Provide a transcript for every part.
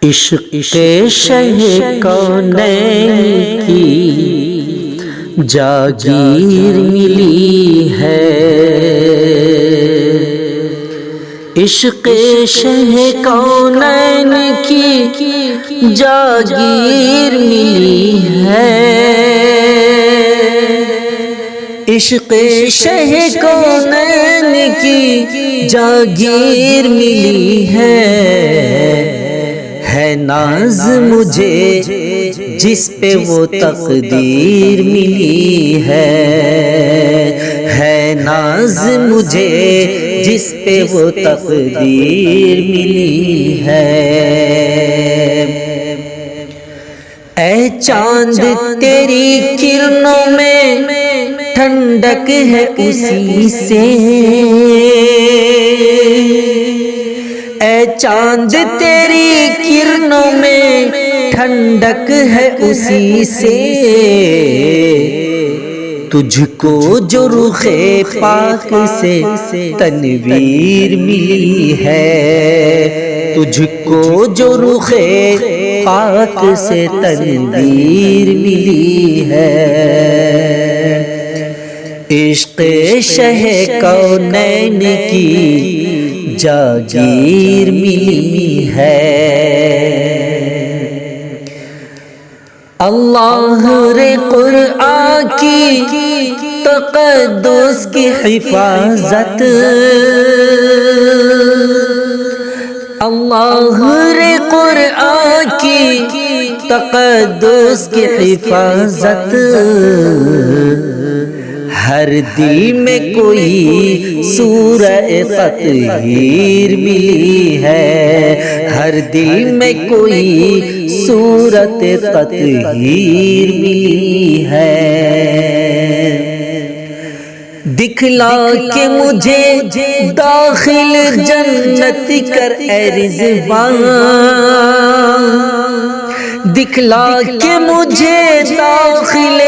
عشق شہ کونین کی جاگیر ملی ہے، عشق شہ کونین کی جاگیر ملی ہے، عشق شہ کونین کی جاگیر ملی ہے ناز مجھے جس پہ وہ تقدیر ملی ہے ناز مجھے جس پہ وہ تقدیر ملی ہے۔ اے چاند تیری کرنوں میں ٹھنڈک ہے اسی سے، اے چاند تیری کرنوں میں ٹھنڈک ہے اسی سے، تجھ کو جو رخ پاک سے تنویر ملی ہے، تجھ کو جو رخ پاک سے تنویر ملی ہے، عشق شہ کونین کی جاگیر ملی ہے۔ اللہ رے قرآن کی تقدس کی حفاظت، اللہ رے قرآن کی تقدس کی حفاظت، ہر دل میں کوئی سورہ تطہیر ملی ہے، ہر دل میں کوئی سورت تطہیر ملی ہے، دکھلا کے مجھے داخل جنت کر اے رضوان، دکھلا کے مجھے داخل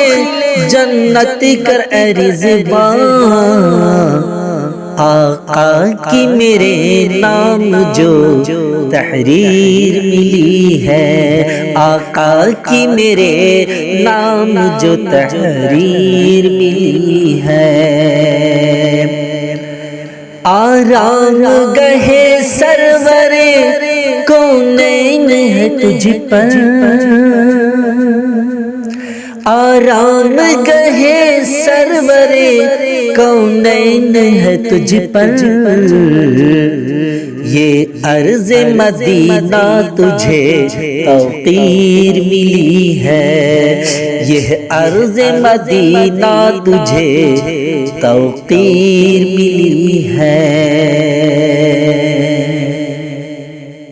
جنت کر اے رضوان، آقا کی میرے نام جو تحریر ملی ہے، آقا کی میرے نام جو تحریر ملی ہے، آرام گہے سرور کونین ہے تجھ پر، آرام گہے سرور کونین ہے تجھ پر، یہ عرض مدینہ تجھے توقیر ملی ہے، یہ عرض مدینہ تجھے توقیر ملی ہے۔